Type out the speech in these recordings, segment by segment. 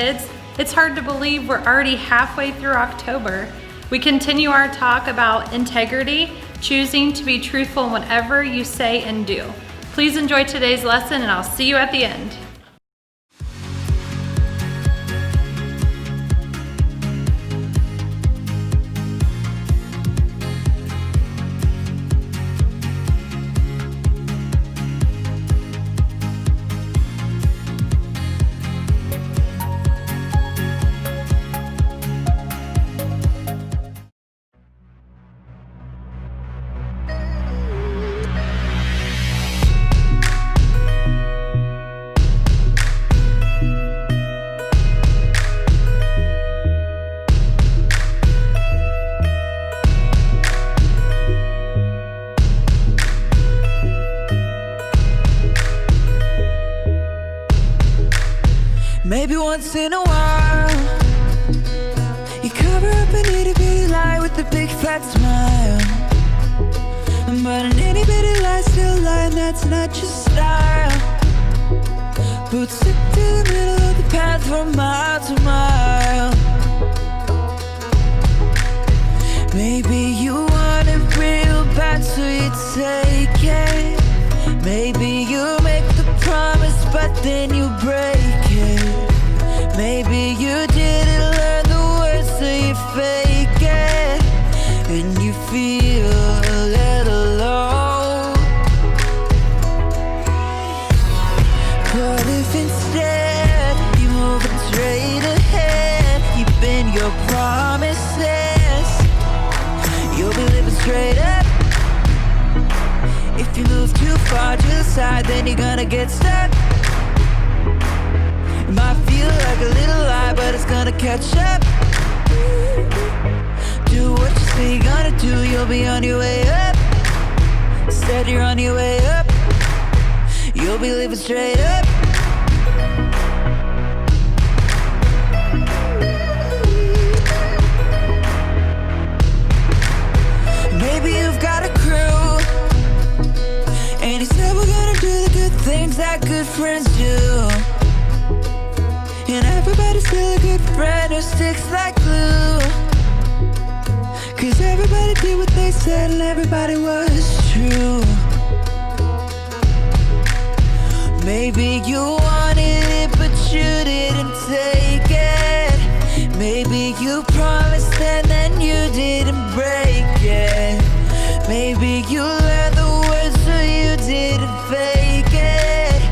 kids, it's hard to believe we're already halfway through October. We continue our talk about integrity, choosing to be truthful in whatever you say and do. Please enjoy today's lesson, and I'll see you at the end. Maybe once in a while you cover up an itty bitty lie with a big fat smile, but an itty bitty lie still lie, and that's not your style. But stick to the middle of the path from mile to mile. Maybe you want it real bad, so you take it. Maybe you make the promise, but then you break it. Maybe you didn't learn the words, so you fake it, and you feel a little low. But if instead you move straight ahead, keeping your promises, you'll be living straight up. If you move too far to the side, then you're gonna get stuck. It might feel like a little lie, but it's gonna catch up. Do what you say you're gonna do, you'll be on your way up. Instead you're on your way up, you'll be living straight up. Maybe you've got a crew, and you said we're gonna do the good things that good friends do. And everybody's still a good friend who sticks like glue. Cause everybody did what they said and everybody was true. Maybe you wanted it but you didn't take it. Maybe you promised and then you didn't break it. Maybe you learned the words so you didn't fake it.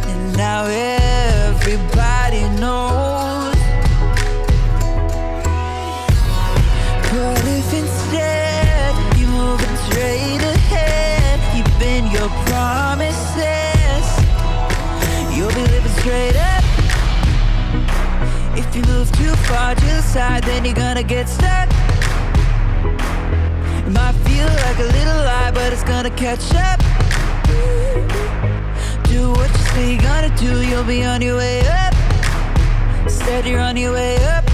And now everybody knows. But if instead you move straight ahead, keeping your promises, you'll be living straight up. If you move too far to the side, then you're gonna get stuck. It might feel like a little lie, but it's gonna catch up. Do what you say you're gonna do, you'll be on your way up. Instead you're on your way up,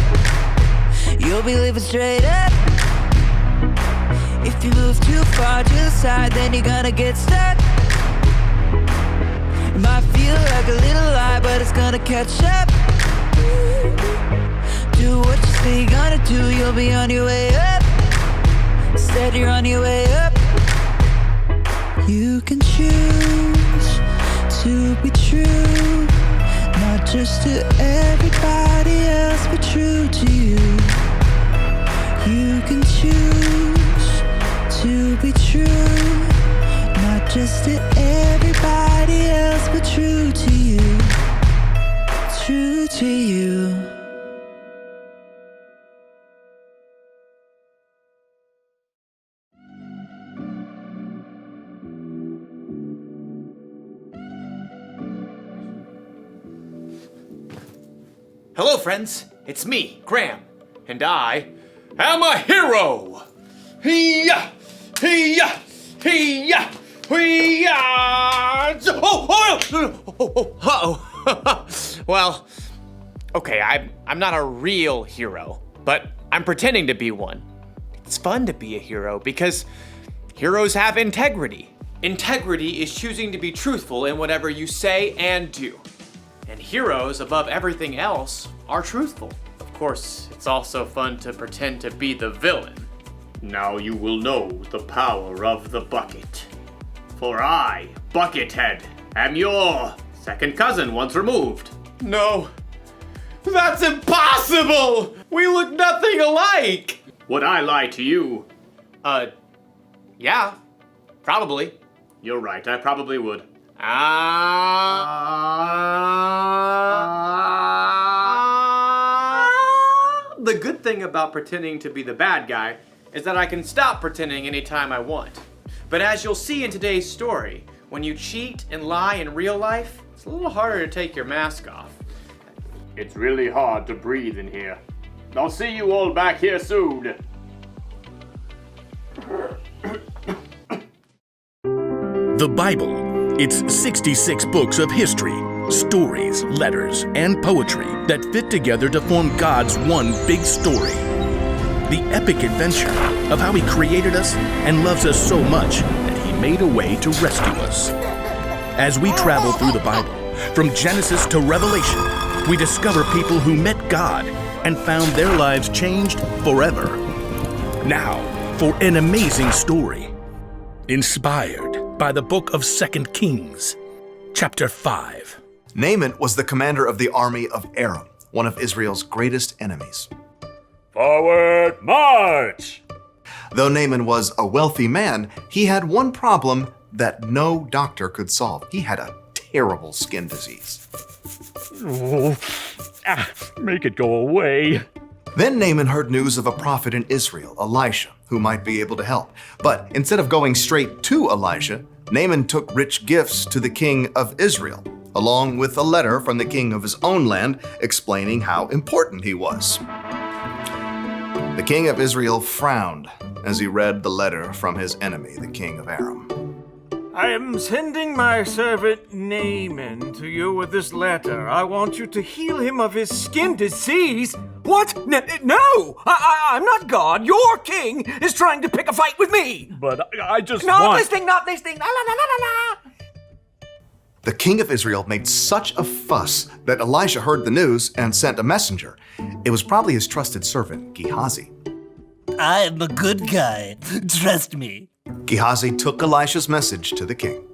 you'll be living straight up. If you move too far to the side, then you're gonna get stuck. It might feel like a little lie, but it's gonna catch up. Do what you say you're gonna do, you'll be on your way up. Instead you're on your way up. You can choose to be true, not just to everybody else, but true to you. You can choose to be true, not just to everybody else, but true to you. True to you. Hello, friends. It's me, Graham, and I am a hero. Hee-yah! Hee-yah! Hee-yah! Hee-yah! Uh-oh. Well, okay, I'm not a real hero, but I'm pretending to be one. It's fun to be a hero because heroes have integrity. Integrity is choosing to be truthful in whatever you say and do. And heroes, above everything else, are truthful. Of course, it's also fun to pretend to be the villain. Now you will know the power of the bucket. For I, Buckethead, am your second cousin once removed. No, that's impossible! We look nothing alike! Would I lie to you? Yeah, probably. You're right, I probably would. The good thing about pretending to be the bad guy is that I can stop pretending anytime I want. But as you'll see in today's story, when you cheat and lie in real life, it's a little harder to take your mask off. It's really hard to breathe in here. I'll see you all back here soon. The Bible. It's 66 books of history, stories, letters, and poetry that fit together to form God's one big story. The epic adventure of how He created us and loves us so much that He made a way to rescue us. As we travel through the Bible, from Genesis to Revelation, we discover people who met God and found their lives changed forever. Now, for an amazing story, inspired by the book of 2 Kings, chapter 5. Naaman was the commander of the army of Aram, one of Israel's greatest enemies. Forward march! Though Naaman was a wealthy man, he had one problem that no doctor could solve. He had a terrible skin disease. Make it go away. Then Naaman heard news of a prophet in Israel, Elisha, who might be able to help. But instead of going straight to Elisha, Naaman took rich gifts to the king of Israel, along with a letter from the king of his own land explaining how important he was. The king of Israel frowned as he read the letter from his enemy, the king of Aram. I am sending my servant Naaman to you with this letter. I want you to heal him of his skin disease. What? No! I'm not God. Your king is trying to pick a fight with me. But I just Not want... this thing, not this thing. La, la, la, la, la. The king of Israel made such a fuss that Elisha heard the news and sent a messenger. It was probably his trusted servant, Gehazi. I'm a good guy. Trust me. Gehazi took Elisha's message to the king.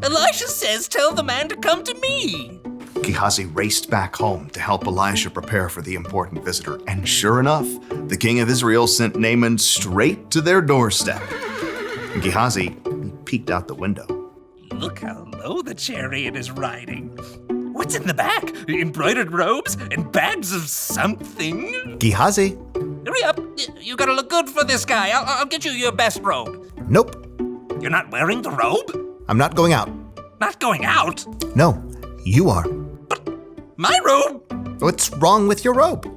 Elisha says tell the man to come to me. Gehazi raced back home to help Elisha prepare for the important visitor. And sure enough, the king of Israel sent Naaman straight to their doorstep. Gehazi peeked out the window. Look how low the chariot is riding. What's in the back? Embroidered robes and bags of something? Gehazi? Hurry up. You gotta look good for this guy. I'll get you your best robe. Nope, You're not wearing the robe? I'm not going out. Not going out? No, you are. My robe? What's wrong with your robe?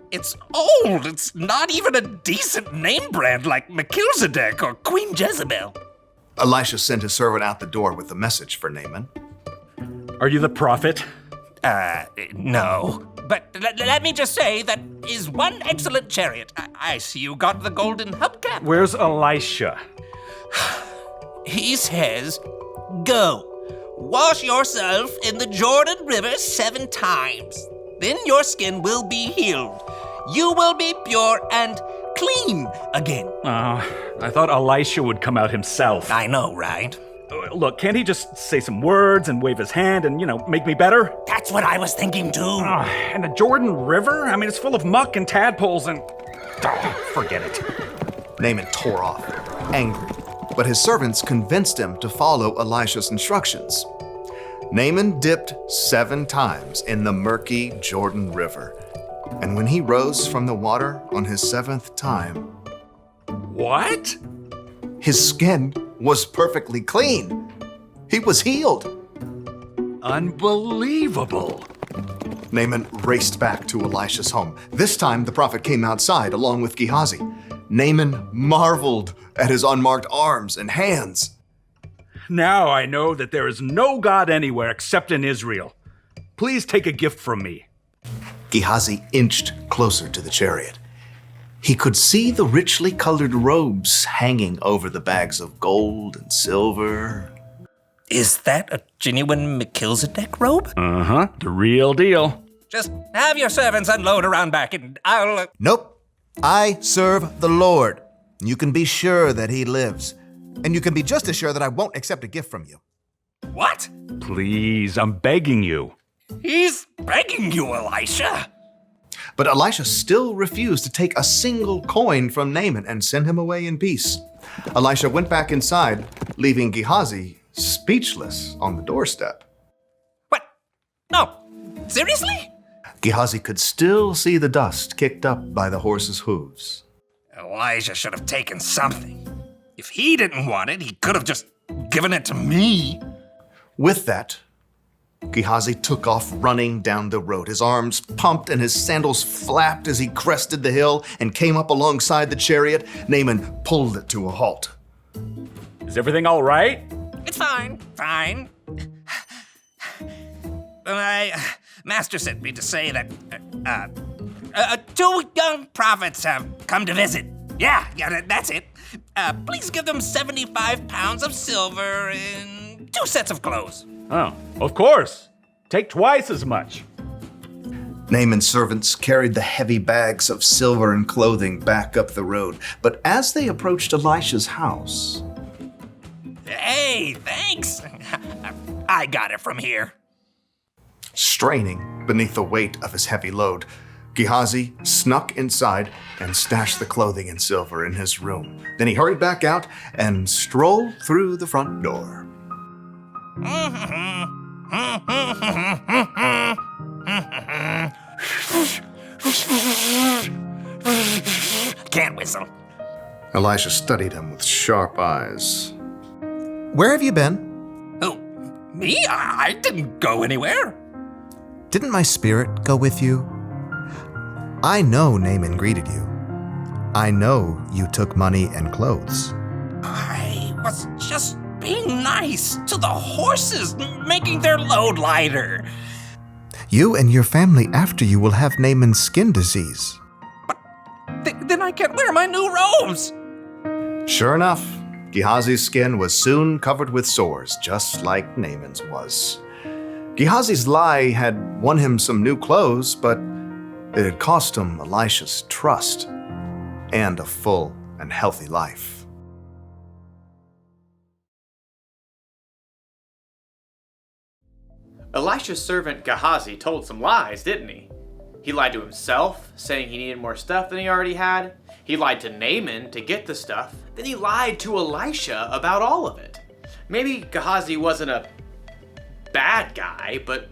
It's old. It's not even a decent name brand like Melchizedek or Queen Jezebel. Elisha sent his servant out the door with a message for Naaman. Are you the prophet? No. But let me just say that is one excellent chariot. I see you got the golden hubcap. Where's Elisha? He says, go. Wash yourself in the Jordan River 7 times. Then your skin will be healed. You will be pure and clean again. I thought Elisha would come out himself. I know, right? Look, can't he just say some words and wave his hand and, make me better? That's what I was thinking too. And the Jordan River? I mean, it's full of muck and tadpoles and... forget it. Naaman tore off, angry, but his servants convinced him to follow Elisha's instructions. Naaman dipped 7 times in the murky Jordan River, and when he rose from the water on his 7th time, What? his skin was perfectly clean. He was healed. Unbelievable. Naaman raced back to Elisha's home. This time, the prophet came outside along with Gehazi. Naaman marveled at his unmarked arms and hands. Now I know that there is no God anywhere except in Israel. Please take a gift from me. Gehazi inched closer to the chariot. He could see the richly colored robes hanging over the bags of gold and silver. Is that a genuine Melchizedek robe? Uh-huh, the real deal. Just have your servants unload around back and I'll... Nope. I serve the Lord. You can be sure that he lives. And you can be just as sure that I won't accept a gift from you. What? Please, I'm begging you. He's begging you, Elisha. But Elisha still refused to take a single coin from Naaman and send him away in peace. Elisha went back inside, leaving Gehazi speechless on the doorstep. What? No. Seriously? Gehazi could still see the dust kicked up by the horse's hooves. Elijah should have taken something. If he didn't want it, he could have just given it to me. With that, Gehazi took off running down the road. His arms pumped and his sandals flapped as he crested the hill and came up alongside the chariot. Naaman pulled it to a halt. Is everything all right? It's fine. My master sent me to say that two young prophets have come to visit. Yeah, that's it. Please give them 75 pounds of silver and 2 sets of clothes. Oh, of course. Take twice as much. Naaman's servants carried the heavy bags of silver and clothing back up the road. But as they approached Elisha's house... Hey, thanks. I got it from here. Straining beneath the weight of his heavy load, Gehazi snuck inside and stashed the clothing and silver in his room. Then he hurried back out and strolled through the front door. Can't whistle. Elisha studied him with sharp eyes. Where have you been? Oh, me? I didn't go anywhere. Didn't my spirit go with you? I know Naaman greeted you. I know you took money and clothes. I was just being nice to the horses, making their load lighter. You and your family after you will have Naaman's skin disease. But then I can't wear my new robes. Sure enough, Gehazi's skin was soon covered with sores, just like Naaman's was. Gehazi's lie had won him some new clothes, but it had cost him Elisha's trust and a full and healthy life. Elisha's servant Gehazi told some lies, didn't he? He lied to himself, saying he needed more stuff than he already had. He lied to Naaman to get the stuff. Then he lied to Elisha about all of it. Maybe Gehazi wasn't a bad guy, but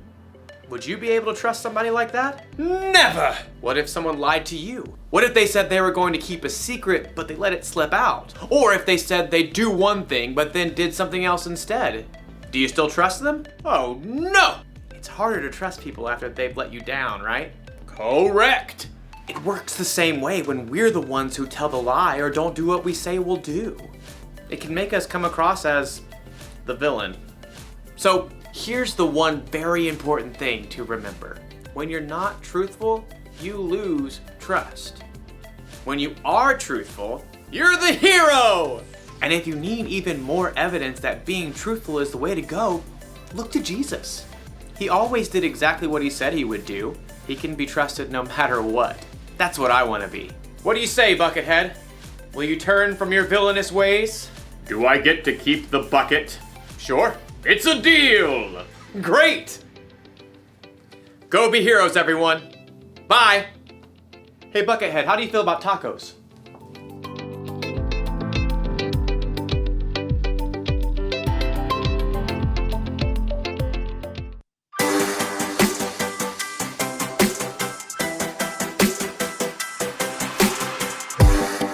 would you be able to trust somebody like that? Never! What if someone lied to you? What if they said they were going to keep a secret, but they let it slip out? Or if they said they'd do one thing, but then did something else instead? Do you still trust them? Oh no! It's harder to trust people after they've let you down, right? Correct! It works the same way when we're the ones who tell the lie or don't do what we say we'll do. It can make us come across as the villain. So here's the one very important thing to remember. When you're not truthful, you lose trust. When you are truthful, you're the hero! And if you need even more evidence that being truthful is the way to go, look to Jesus. He always did exactly what he said he would do. He can be trusted no matter what. That's what I want to be. What do you say, Buckethead? Will you turn from your villainous ways? Do I get to keep the bucket? Sure. It's a deal! Great! Go be heroes, everyone. Bye! Hey, Buckethead, how do you feel about tacos?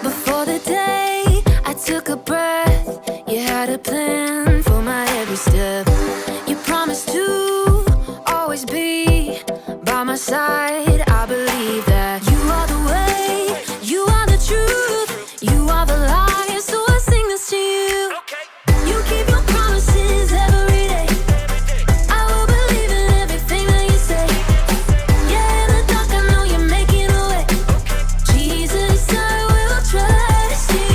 Before the day I took a breath, you had a plan for my every step. You promised to always be by my side. I believe that you are the way, you are the truth, you are the light. So I sing this to you. You keep your promises every day. I will believe in everything that you say. Yeah, in the dark I know you're making a way. Jesus, I will trust you.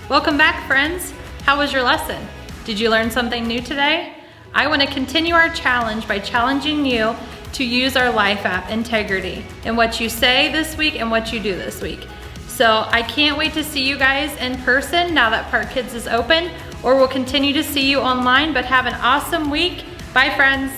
Welcome back, friends. How was your lesson? Did you learn something new today? I want to continue our challenge by challenging you to use our Life app, Integrity, in what you say this week and what you do this week. So I can't wait to see you guys in person now that Park Kids is open, or we'll continue to see you online, but have an awesome week. Bye, friends.